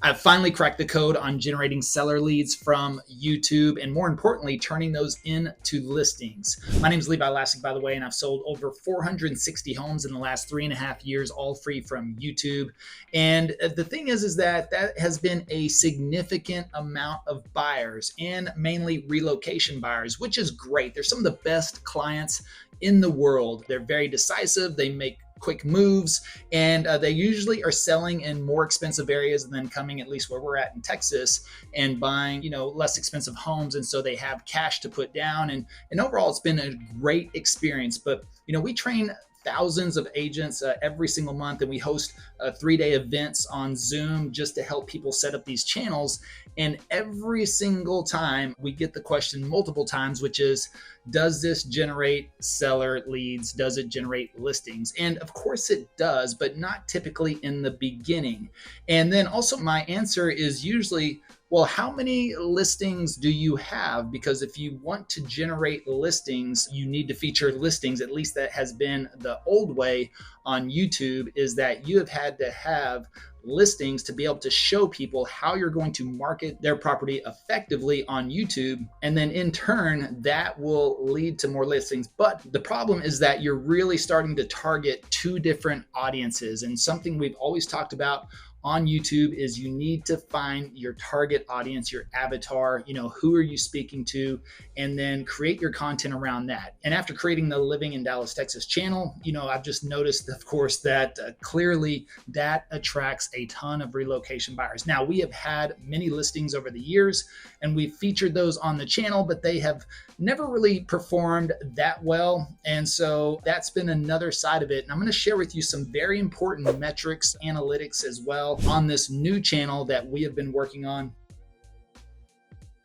I've finally cracked the code on generating seller leads from YouTube and, more importantly, turning those into listings. My name is Levi Lascsak, by the way, and I've sold over 460 homes in the last 3.5 years, all free from YouTube. And the thing is that has been a significant amount of buyers, and mainly relocation buyers, which is great. They're some of the best clients in the world. They're very decisive. They make quick moves, and they usually are selling in more expensive areas than coming, at least where we're at in Texas, and buying, less expensive homes. And so they have cash to put down, and overall it's been a great experience. But we train thousands of agents every single month, and we host 3-day events on Zoom just to help people set up these channels. And every single time we get the question multiple times, which is, does this generate seller leads? Does it generate listings? And of course it does, but not typically in the beginning. And then also my answer is usually, well, how many listings do you have? Because if you want to generate listings, you need to feature listings. At least that has been the old way on YouTube, is that you have had to have listings to be able to show people how you're going to market their property effectively on YouTube. And then in turn, that will lead to more listings. But the problem is that you're really starting to target two different audiences. And something we've always talked about on YouTube is you need to find your target audience, your avatar, who are you speaking to, and then create your content around that. And after creating the Living in Dallas, Texas channel, I've just noticed, of course, that clearly that attracts a ton of relocation buyers. Now, we have had many listings over the years, and we've featured those on the channel, but they have never really performed that well. And so that's been another side of it. And I'm going to share with you some very important metrics, analytics as well, on this new channel that we have been working on.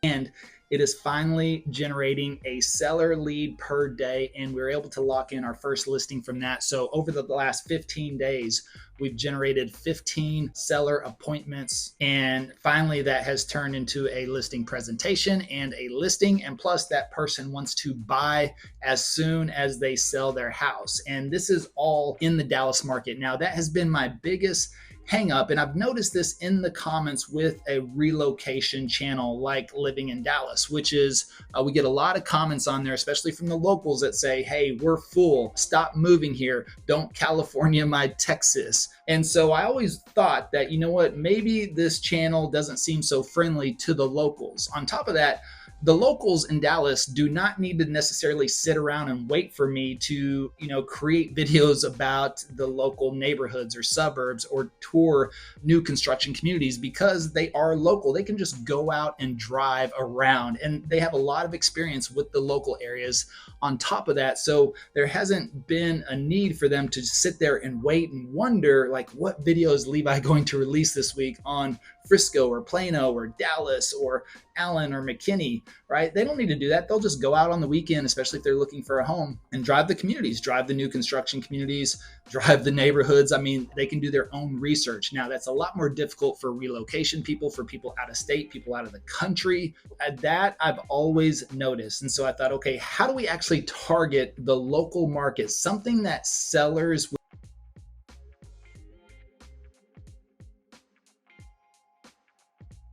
And it is finally generating a seller lead per day, and we were able to lock in our first listing from that. So over the last 15 days, we've generated 15 seller appointments, and finally that has turned into a listing presentation and a listing. And plus, that person wants to buy as soon as they sell their house. And this is all in the Dallas market. Now, that has been my biggest hang up. And I've noticed this in the comments with a relocation channel like Living in Dallas, which is we get a lot of comments on there, especially from the locals, that say, hey, we're full, stop moving here, don't California my Texas. And so I always thought that, maybe this channel doesn't seem so friendly to the locals. On top of that, the locals in Dallas do not need to necessarily sit around and wait for me to, create videos about the local neighborhoods or suburbs or tour new construction communities, because they are local. They can just go out and drive around, and they have a lot of experience with the local areas on top of that. So there hasn't been a need for them to sit there and wait and wonder, like, what video is Levi going to release this week on Frisco or Plano or Dallas or Allen or McKinney, right? They don't need to do that. They'll just go out on the weekend, especially if they're looking for a home, and drive the communities, drive the new construction communities, drive the neighborhoods. I mean, they can do their own research. Now, that's a lot more difficult for relocation people, for people out of state, people out of the country. That I've always noticed. And so I thought, okay, how do we actually target the local market? Something that sellers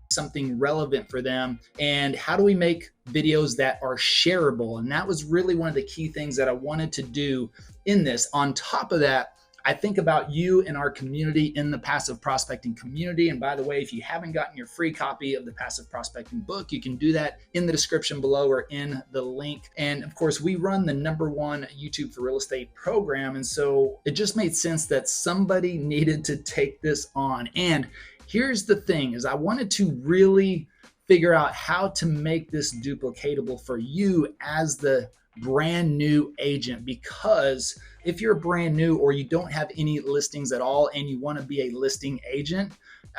something relevant for them, and how do we make videos that are shareable? And that was really one of the key things that I wanted to do in this. On top of that, I think about you and our community in the passive prospecting community. And by the way, if you haven't gotten your free copy of the passive prospecting book, you can do that in the description below or in the link. And of course, we run the #1 YouTube for real estate program. And so it just made sense that somebody needed to take this on. And here's the thing, is I wanted to really figure out how to make this duplicatable for you as the brand new agent. Because if you're brand new or you don't have any listings at all and you want to be a listing agent,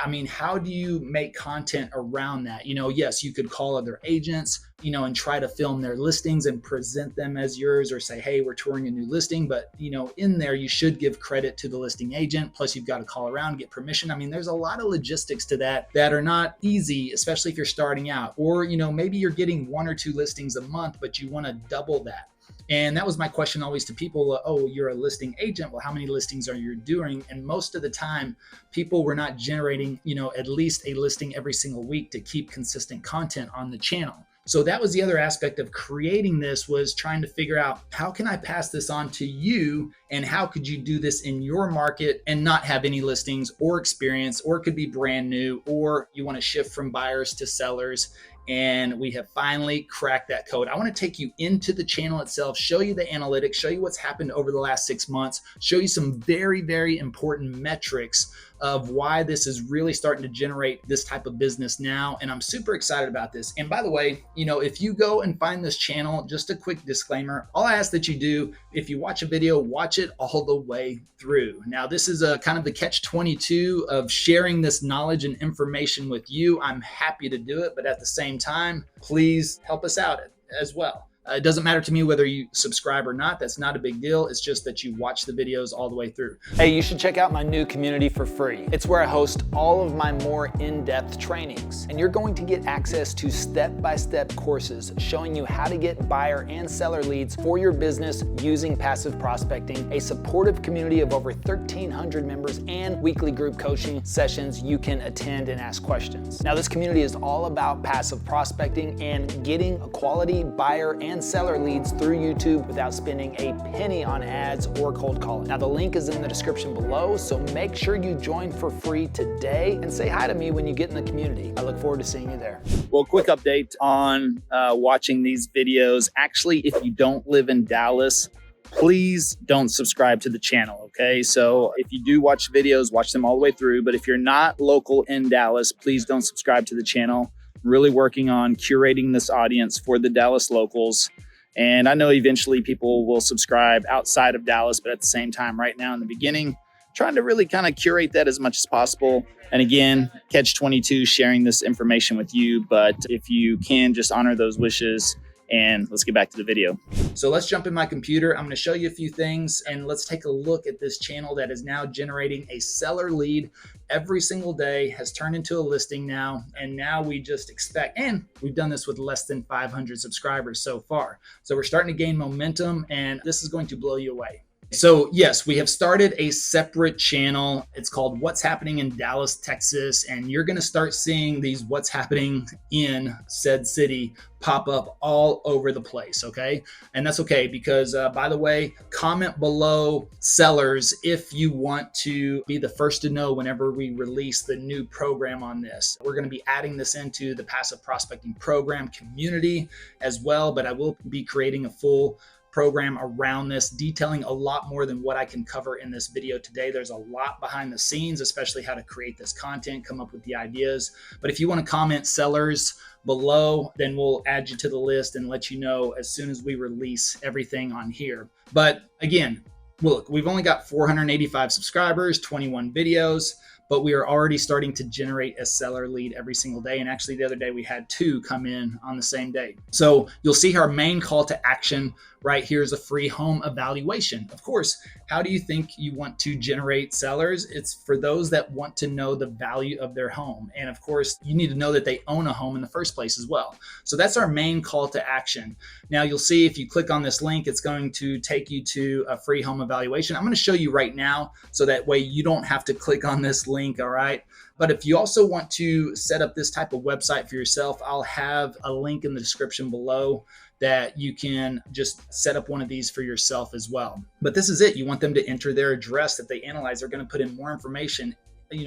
I mean, how do you make content around that? Yes, you could call other agents, and try to film their listings and present them as yours, or say, hey, we're touring a new listing. But, in there, you should give credit to the listing agent. Plus, you've got to call around, get permission. I mean, there's a lot of logistics to that are not easy, especially if you're starting out. Or, maybe you're getting 1 or 2 listings a month, but you want to double that. And that was my question always to people. Oh, you're a listing agent. Well, how many listings are you doing? And most of the time, people were not generating, at least a listing every single week to keep consistent content on the channel. So that was the other aspect of creating this, was trying to figure out, how can I pass this on to you, and how could you do this in your market and not have any listings or experience, or it could be brand new, or you want to shift from buyers to sellers. And we have finally cracked that code. I want to take you into the channel itself, show you the analytics, show you what's happened over the last 6 months, show you some very, very important metrics of why this is really starting to generate this type of business now. And I'm super excited about this. And by the way, if you go and find this channel, just a quick disclaimer, all I ask that you do, if you watch a video, watch it all the way through. Now, this is a kind of the catch-22 of sharing this knowledge and information with you. I'm happy to do it, but at the same time, please help us out as well. It doesn't matter to me whether you subscribe or not. That's not a big deal. It's just that you watch the videos all the way through. Hey, you should check out my new community for free. It's where I host all of my more in-depth trainings. And you're going to get access to step-by-step courses showing you how to get buyer and seller leads for your business using passive prospecting, a supportive community of over 1,300 members, and weekly group coaching sessions you can attend and ask questions. Now, this community is all about passive prospecting and getting a quality buyer and seller leads through YouTube without spending a penny on ads or cold calling. Now, the link is in the description below, so make sure you join for free today and say hi to me when you get in the community. I look forward to seeing you there. Well, quick update on watching these videos. Actually, if you don't live in Dallas, please don't subscribe to the channel, okay? So if you do watch videos, watch them all the way through. But if you're not local in Dallas, please don't subscribe to the channel. Really working on curating this audience for the Dallas locals. And I know eventually people will subscribe outside of Dallas, but at the same time, right now in the beginning, trying to really kind of curate that as much as possible. And again, catch-22, sharing this information with you. But if you can, just honor those wishes. And let's get back to the video. So let's jump in my computer. I'm going to show you a few things, and let's take a look at this channel that is now generating a seller lead every single day, has turned into a listing now. And now we just expect, and we've done this with less than 500 subscribers so far. So we're starting to gain momentum, and this is going to blow you away. So yes, we have started a separate channel. It's called What's Happening in Dallas, Texas. And you're going to start seeing these What's Happening in said city pop up all over the place, okay? And that's okay, because by the way, comment below, sellers, if you want to be the first to know whenever we release the new program on this. We're going to be adding this into the passive prospecting program community as well, but I will be creating a full program around this, detailing a lot more than what I can cover in this video today. There's a lot behind the scenes, especially how to create this content, come up with the ideas. But if you want to comment sellers below, then we'll add you to the list and let you know as soon as we release everything on here. But again, look, we've only got 485 subscribers, 21 videos, but we are already starting to generate a seller lead every single day. And actually the other day we had 2 come in on the same day. So you'll see our main call to action right here is a free home evaluation. Of course, how do you think you want to generate sellers? It's for those that want to know the value of their home. And of course, you need to know that they own a home in the first place as well. So that's our main call to action. Now you'll see if you click on this link, it's going to take you to a free home evaluation. I'm going to show you right now, so that way you don't have to click on this link, all right? But if you also want to set up this type of website for yourself, I'll have a link in the description below that you can just set up one of these for yourself as well. But this is it. You want them to enter their address that they analyze. They're going to put in more information.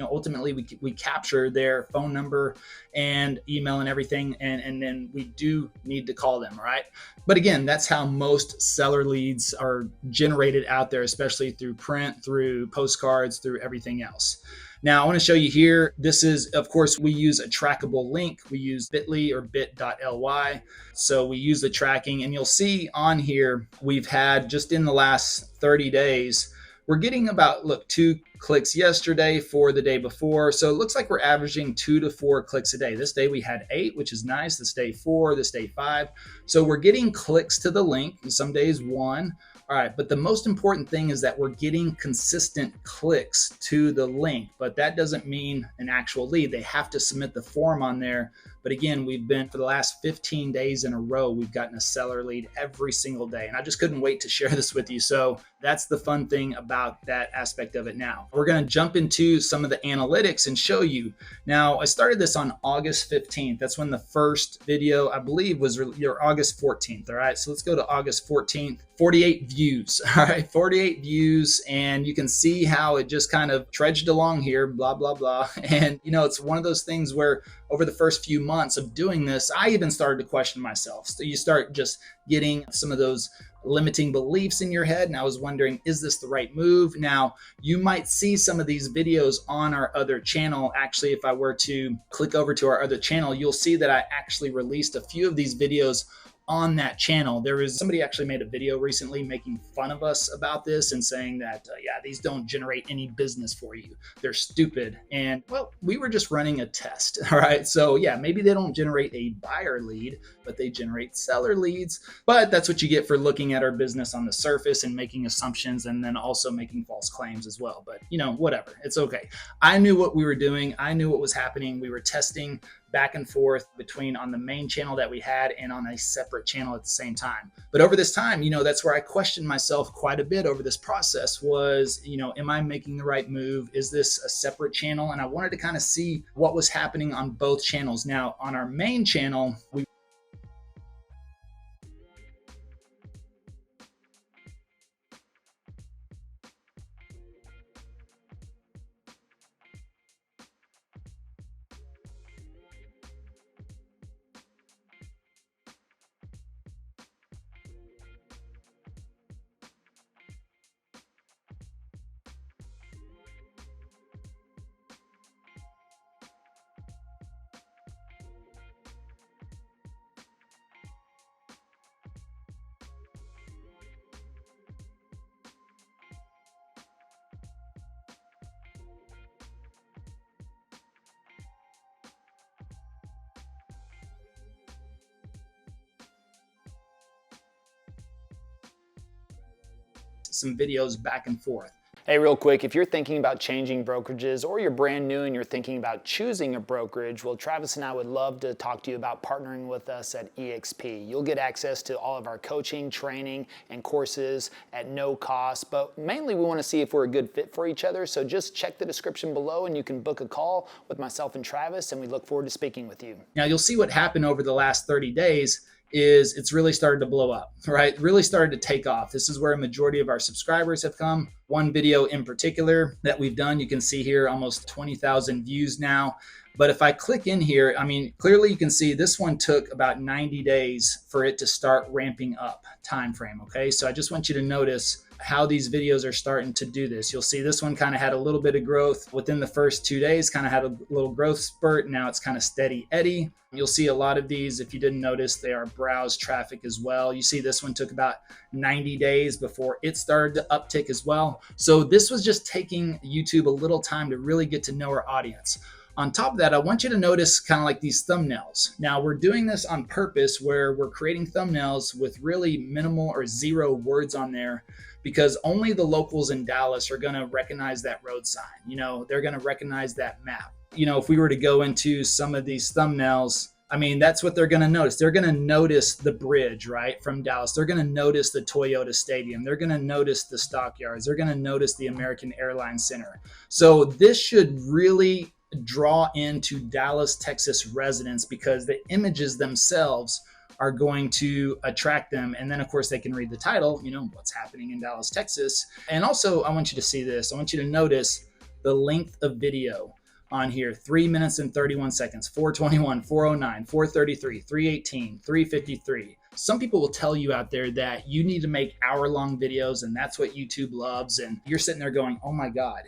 Ultimately we capture their phone number and email and everything. And then we do need to call them, right? But again, that's how most seller leads are generated out there, especially through print, through postcards, through everything else. Now I want to show you here, this is, of course, we use a trackable link. We use bit.ly or bit.ly. So we use the tracking, and you'll see on here, we've had just in the last 30 days, we're getting about, 2 clicks yesterday, 4 the day before. So it looks like we're averaging 2 to 4 clicks a day. This day we had 8, which is nice. This day 4, this day 5. So we're getting clicks to the link. Some days 1. All right, but the most important thing is that we're getting consistent clicks to the link, but that doesn't mean an actual lead. They have to submit the form on there. But again, we've been for the last 15 days in a row, we've gotten a seller lead every single day. And I just couldn't wait to share this with you. So that's the fun thing about that aspect of it now. We're going to jump into some of the analytics and show you. Now, I started this on August 15th. That's when the first video, I believe, was August 14th. All right, so let's go to August 14th. 48 views. All right, 48 views. And you can see how it just kind of trudged along here, blah, blah, blah. And, it's one of those things where over the first few months of doing this, I even started to question myself. So you start just getting some of those limiting beliefs in your head. And I was wondering, is this the right move? Now, you might see some of these videos on our other channel. Actually, if I were to click over to our other channel, you'll see that I actually released a few of these videos on that channel. There was somebody actually made a video recently making fun of us about this and saying that, these don't generate any business for you. They're stupid. And well, we were just running a test. All right. So yeah, maybe they don't generate a buyer lead, but they generate seller leads. But that's what you get for looking at our business on the surface and making assumptions and then also making false claims as well. But whatever, it's okay. I knew what we were doing. I knew what was happening. We were testing back and forth between on the main channel that we had and on a separate channel at the same time. But over this time, that's where I questioned myself quite a bit over this process was, am I making the right move? Is this a separate channel? And I wanted to kind of see what was happening on both channels. Now, on our main channel, we some videos back and forth. Hey, real quick, if you're thinking about changing brokerages or you're brand new and you're thinking about choosing a brokerage, well, Travis and I would love to talk to you about partnering with us at EXP. You'll get access to all of our coaching, training, and courses at no cost, but mainly we want to see if we're a good fit for each other. So just check the description below and you can book a call with myself and Travis, and we look forward to speaking with you. Now, you'll see what happened over the last 30 days is it's really started to blow up, right? Really started to take off. This is where a majority of our subscribers have come. One video in particular that we've done, you can see here almost 20,000 views now. But if I click in here, clearly you can see this one took about 90 days for it to start ramping up time frame. Okay, so I just want you to notice how these videos are starting to do this. You'll see this one kind of had a little bit of growth within the first 2 days, kind of had a little growth spurt. Now it's kind of steady Eddie. You'll see a lot of these, if you didn't notice, they are browse traffic as well. You see this one took about 90 days before it started to uptick as well. So this was just taking YouTube a little time to really get to know our audience. On top of that, I want you to notice kind of like these thumbnails. Now we're doing this on purpose where we're creating thumbnails with really minimal or zero words on there, because only the locals in Dallas are going to recognize that road sign. They're going to recognize that map. If we were to go into some of these thumbnails, that's what they're going to notice. They're going to notice the bridge, right, from Dallas. They're going to notice the Toyota Stadium. They're going to notice the stockyards. They're going to notice the American Airlines Center. So this should really draw into Dallas, Texas residents, because the images themselves are going to attract them. And then of course they can read the title, what's happening in Dallas, Texas. And also I want you to see this. I want you to notice the length of video on here, 3 minutes and 31 seconds, 421, 409, 433, 318, 353. Some people will tell you out there that you need to make hour-long videos and that's what YouTube loves. And you're sitting there going, oh my God,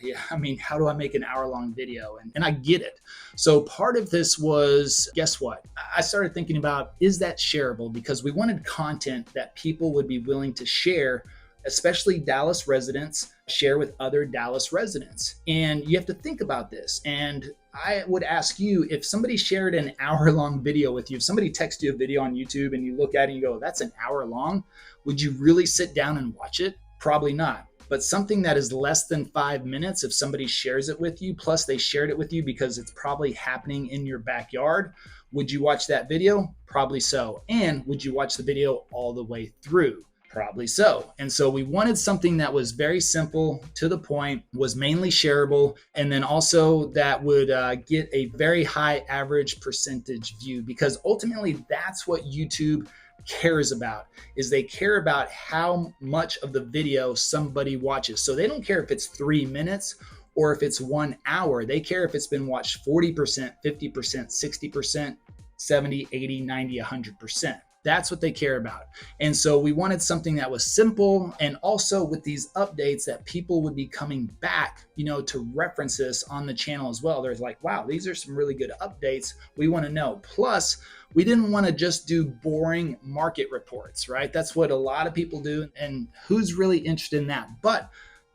how do I make an hour-long video? And I get it. So part of this was, guess what? I started thinking about, is that shareable? Because we wanted content that people would be willing to share, especially Dallas residents, share with other Dallas residents. And you have to think about this. And I would ask you, if somebody shared an hour-long video with you, if somebody texts you a video on YouTube and you look at it and you go, that's an hour long, would you really sit down and watch it? Probably not. But something that is less than 5 minutes, if somebody shares it with you, plus they shared it with you because it's probably happening in your backyard, would you watch that video? Probably so. And would you watch the video all the way through? Probably so. And so we wanted something that was very simple, to the point, was mainly shareable, and then also that would get a very high average percentage view, because ultimately that's what YouTube cares about, is they care about how much of the video somebody watches. So they don't care if it's 3 minutes or if it's 1 hour. They care if it's been watched 40%, 50%, 60%, 70, 80, 90, 100%. That's what they care about. And so we wanted something that was simple, and also with these updates that people would be coming back, to reference this on the channel as well. There's like, wow, these are some really good updates. We want to know. Plus, we didn't want to just do boring market reports, right? That's what a lot of people do. And who's really interested in that? But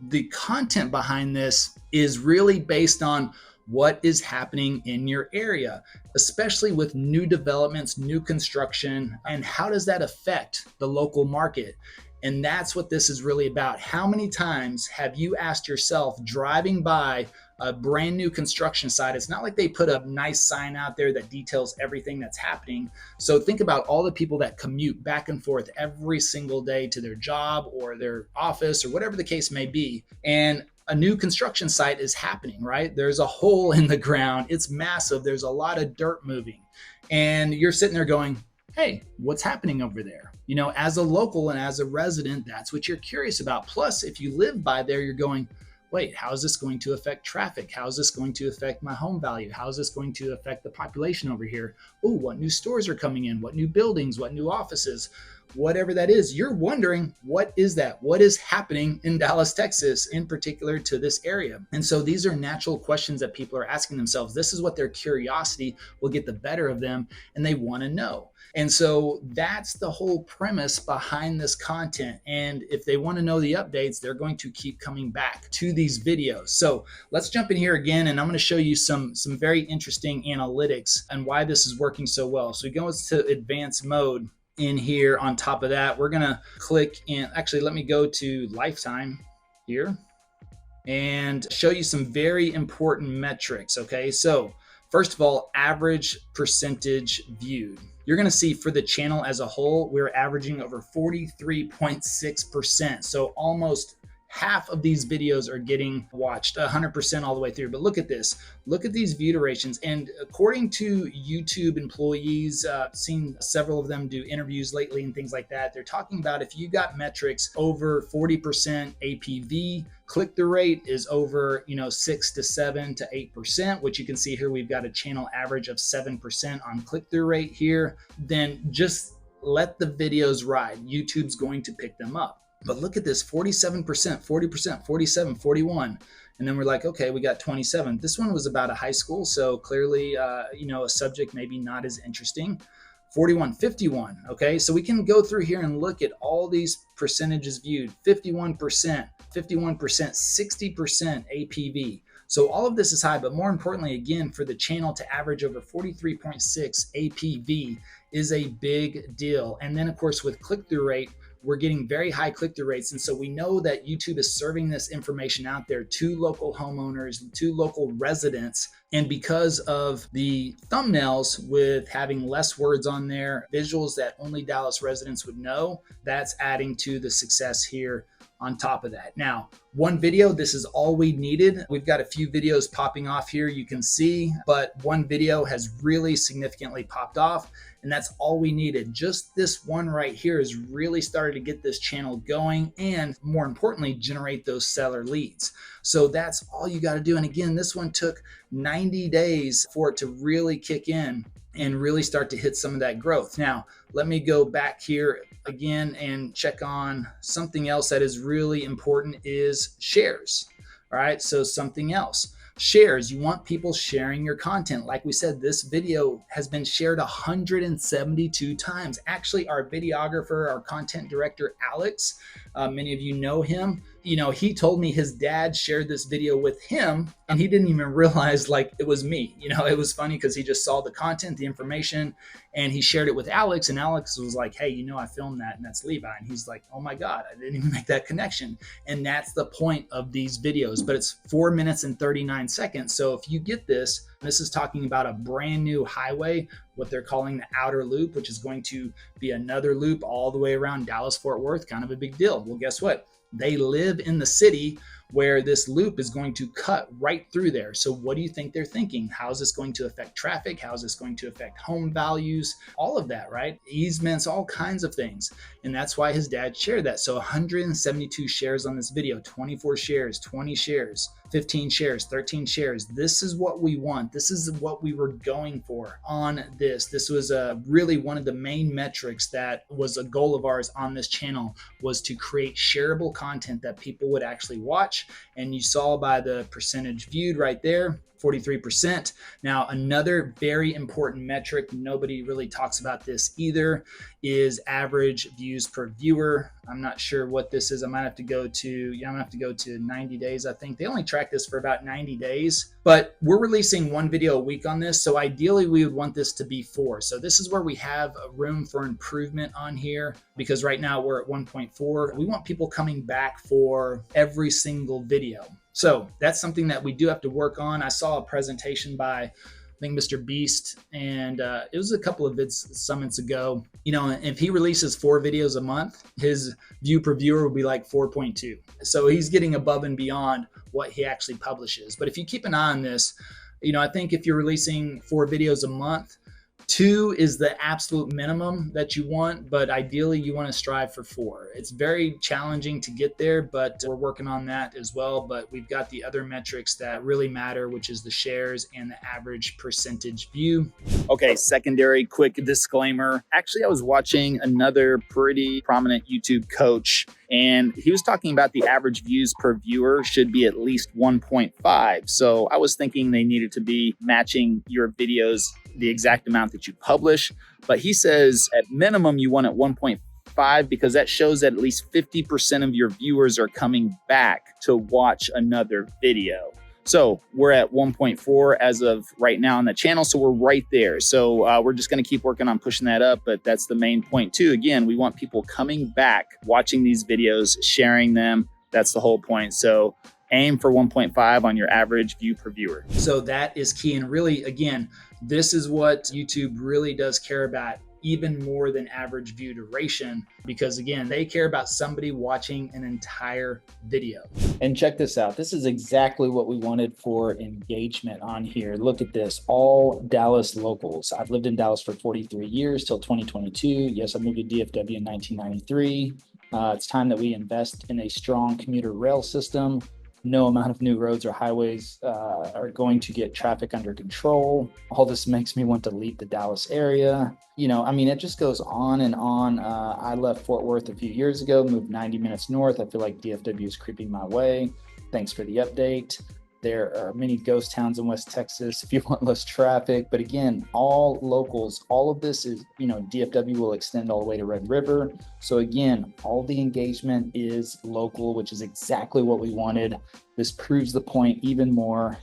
the content behind this is really based on what is happening in your area, especially with new developments, new construction, and how does that affect the local market? And that's what this is really about. How many times have you asked yourself, driving by a brand new construction site? It's not like they put a nice sign out there that details everything that's happening. So think about all the people that commute back and forth every single day to their job or their office or whatever the case may be. And a new construction site is happening, right? There's a hole in the ground. It's massive. There's a lot of dirt moving. And you're sitting there going, hey, what's happening over there? As a local and as a resident, that's what you're curious about. Plus, if you live by there, you're going, wait, how is this going to affect traffic? How is this going to affect my home value? How is this going to affect the population over here? Oh, what new stores are coming in? What new buildings? What new offices? Whatever that is, you're wondering, what is that? What is happening in Dallas, Texas, in particular to this area? And so these are natural questions that people are asking themselves. This is what their curiosity will get the better of them, and they want to know. And so that's the whole premise behind this content. And if they want to know the updates, they're going to keep coming back to these videos. So let's jump in here again, and I'm going to show you some very interesting analytics and why this is working so well. So we go into advanced mode. In here, on top of that, we're gonna click in. Actually, let me go to lifetime here and show you some very important metrics. Okay, so first of all, average percentage viewed. You're gonna see for the channel as a whole, we're averaging over 43.6%. So almost half of these videos are getting watched 100% all the way through. But look at this. Look at these view durations. And according to YouTube employees, seen several of them do interviews lately and things like that, they're talking about if you got metrics over 40% APV, click-through rate is over 6 to 7 to 8%, which you can see here we've got a channel average of 7% on click-through rate here, then just let the videos ride. YouTube's going to pick them up. But look at this, 47%, 40%, 47, 41. And then we're like, okay, we got 27. This one was about a high school. So clearly, a subject maybe not as interesting. 41, 51. Okay, so we can go through here and look at all these percentages viewed. 51%, 51%, 60% APV. So all of this is high, but more importantly, again, for the channel to average over 43.6 APV is a big deal. And then of course, with click-through rate, we're getting very high click-through rates. And so we know that YouTube is serving this information out there to local homeowners, to local residents. And because of the thumbnails with having less words on there, visuals that only Dallas residents would know, that's adding to the success here on top of that. Now, one video, this is all we needed. We've got a few videos popping off here, you can see, but one video has really significantly popped off, and that's all we needed. Just this one right here has really started to get this channel going, and more importantly, generate those seller leads. So that's all you got to do. And again, this one took 90 days for it to really kick in and really start to hit some of that growth. Now, let me go back here again and check on something else that is really important is shares. All right, so something else. Shares, you want people sharing your content. Like we said, this video has been shared 172 times. Actually, our videographer, our content director, Alex, many of you know him. he told me his dad shared this video with him and he didn't even realize like it was me. It was funny because he just saw the content, the information, and he shared it with Alex. And Alex was like, hey, I filmed that and that's Levi. And he's like, oh my God, I didn't even make that connection. And that's the point of these videos, but it's 4 minutes and 39 seconds. So if you get this is talking about a brand new highway, what they're calling the outer loop, which is going to be another loop all the way around Dallas, Fort Worth, kind of a big deal. Well, guess what? They live in the city where this loop is going to cut right through there. So what do you think they're thinking? How is this going to affect traffic? How is this going to affect home values? All of that, right? Easements, all kinds of things. And that's why his dad shared that. So 172 shares on this video, 24 shares, 20 shares, 15 shares, 13 shares. This is what we want. This is what we were going for on this. This was really one of the main metrics that was a goal of ours on this channel, was to create shareable content that people would actually watch. And you saw by the percentage viewed right there, 43%. Now, another very important metric, nobody really talks about this either, is average views per viewer. I'm not sure what this is. I'm gonna have to go to 90 days. I think they only track this for about 90 days, but we're releasing one video a week on this. So ideally we would want this to be 4. So this is where we have a room for improvement on here, because right now we're at 1.4. We want people coming back for every single video. So that's something that we do have to work on. I saw a presentation by, I think, Mr. Beast, and it was a couple of summits ago. If he releases 4 videos a month, his view per viewer will be like 4.2. So he's getting above and beyond what he actually publishes. But if you keep an eye on this, I think if you're releasing 4 videos a month, 2 is the absolute minimum that you want, but ideally you want to strive for 4. It's very challenging to get there, but we're working on that as well. But we've got the other metrics that really matter, which is the shares and the average percentage view. Okay, secondary quick disclaimer. Actually, I was watching another pretty prominent YouTube coach, and he was talking about the average views per viewer should be at least 1.5. So I was thinking they needed to be matching your videos the exact amount that you publish. But he says at minimum you want at 1.5 because that shows that at least 50% of your viewers are coming back to watch another video. So we're at 1.4 as of right now on the channel. So we're right there. So we're just going to keep working on pushing that up. But that's the main point too. Again, we want people coming back, watching these videos, sharing them. That's the whole point. So aim for 1.5 on your average view per viewer. So that is key. And really, again, this is what YouTube really does care about, even more than average view duration, because again, they care about somebody watching an entire video. And check this out. This is exactly what we wanted for engagement on here. Look at this, all Dallas locals. I've lived in Dallas for 43 years till 2022. Yes, I moved to DFW in 1993. It's time that we invest in a strong commuter rail system. No amount of new roads or highways are going to get traffic under control. All this makes me want to leave the Dallas area. It just goes on and on. I left Fort Worth a few years ago, moved 90 minutes north. I feel like DFW is creeping my way. Thanks for the update. There are many ghost towns in West Texas if you want less traffic. But again, all locals, all of this is, DFW will extend all the way to Red River. So again, all the engagement is local, which is exactly what we wanted. This proves the point even more.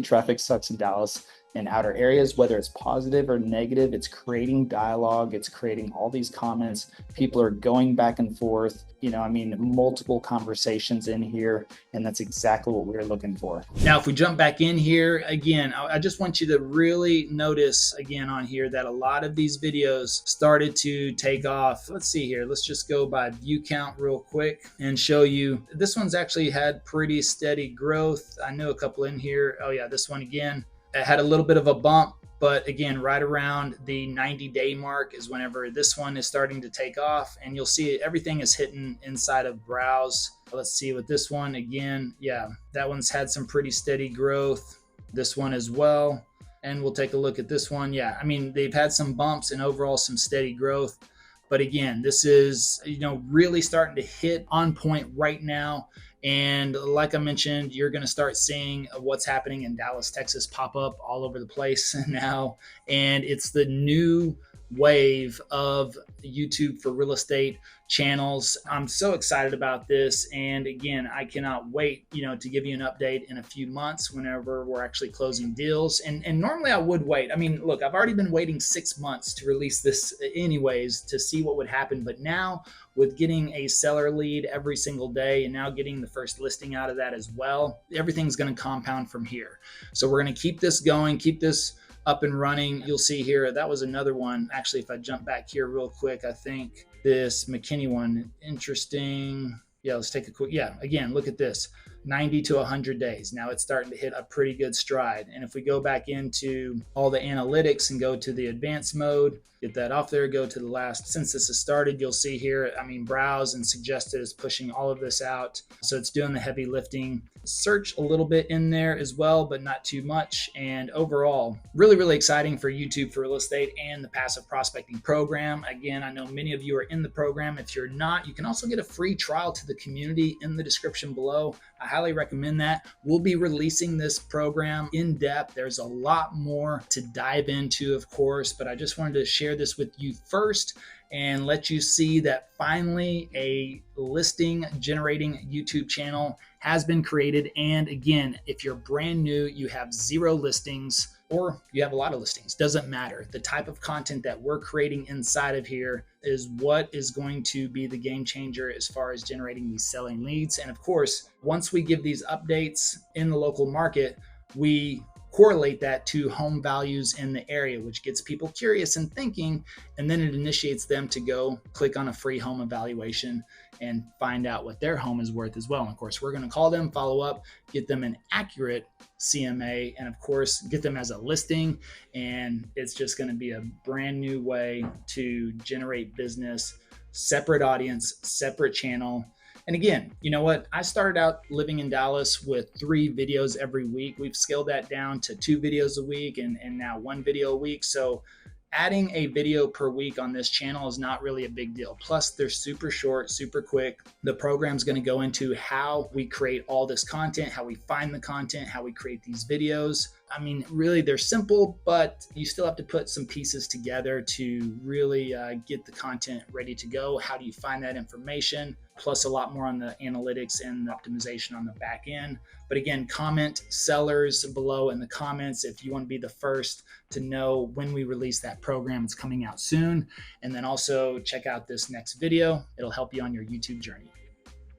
Traffic sucks in Dallas and outer areas, whether it's positive or negative. It's creating dialogue. It's creating all these comments. People are going back and forth, multiple conversations in here. And that's exactly what we're looking for. Now, if we jump back in here again, I just want you to really notice again on here that a lot of these videos started to take off. Let's see here. Let's just go by view count real quick and show you. This one's actually had pretty steady growth. I know a couple in here. Oh yeah, this one again. It had a little bit of a bump, but again, right around the 90-day mark is whenever this one is starting to take off, and you'll see everything is hitting inside of browse. Let's see with this one again. Yeah, that one's had some pretty steady growth. This one as well. And we'll take a look at this one. Yeah, they've had some bumps and overall some steady growth. But again, this is, really starting to hit on point right now. And like I mentioned, you're going to start seeing what's happening in Dallas, Texas pop up all over the place now. And it's the new wave of YouTube for real estate channels. I'm so excited about this. And again, I cannot wait, to give you an update in a few months whenever we're actually closing deals. And normally I would wait. I mean, look, I've already been waiting 6 months to release this anyways to see what would happen. But now with getting a seller lead every single day and now getting the first listing out of that as well, everything's going to compound from here. So we're going to keep this going, keep this up and running. You'll see here, that was another one. Actually, if I jump back here real quick, I think this McKinney one, interesting. Yeah, let's take a quick, again, look at this, 90 to 100 days. Now it's starting to hit a pretty good stride. And if we go back into all the analytics and go to the advanced mode, get that off there, go to the last, since this has started, you'll see here, browse and suggested is pushing all of this out. So it's doing the heavy lifting. Search a little bit in there as well, but not too much. And overall, really, really exciting for YouTube for real estate and the passive prospecting program. Again, I know many of you are in the program. If you're not, you can also get a free trial to the community in the description below. I highly recommend that. We'll be releasing this program in depth. There's a lot more to dive into, of course, but I just wanted to share this with you first and let you see that finally a listing generating YouTube channel has been created. And again, if you're brand new, you have 0 listings, or you have a lot of listings, doesn't matter. The type of content that we're creating inside of here is what is going to be the game changer as far as generating these selling leads. And of course, once we give these updates in the local market, we correlate that to home values in the area, which gets people curious and thinking, and then it initiates them to go click on a free home evaluation and find out what their home is worth as well. And of course, we're going to call them, follow up, get them an accurate CMA, and of course, get them as a listing. And it's just going to be a brand new way to generate business, separate audience, separate channel. And again, you know what? I started out living in Dallas with 3 videos every week. We've scaled that down to 2 videos a week and now 1 video a week. So adding a video per week on this channel is not really a big deal. Plus, they're super short, super quick. The program's going to go into how we create all this content, how we find the content, how we create these videos. Really, they're simple, but you still have to put some pieces together to really get the content ready to go. How do you find that information? Plus a lot more on the analytics and the optimization on the back end. But again, comment sellers below in the comments if you want to be the first to know when we release that program. It's coming out soon. And then also check out this next video. It'll help you on your YouTube journey.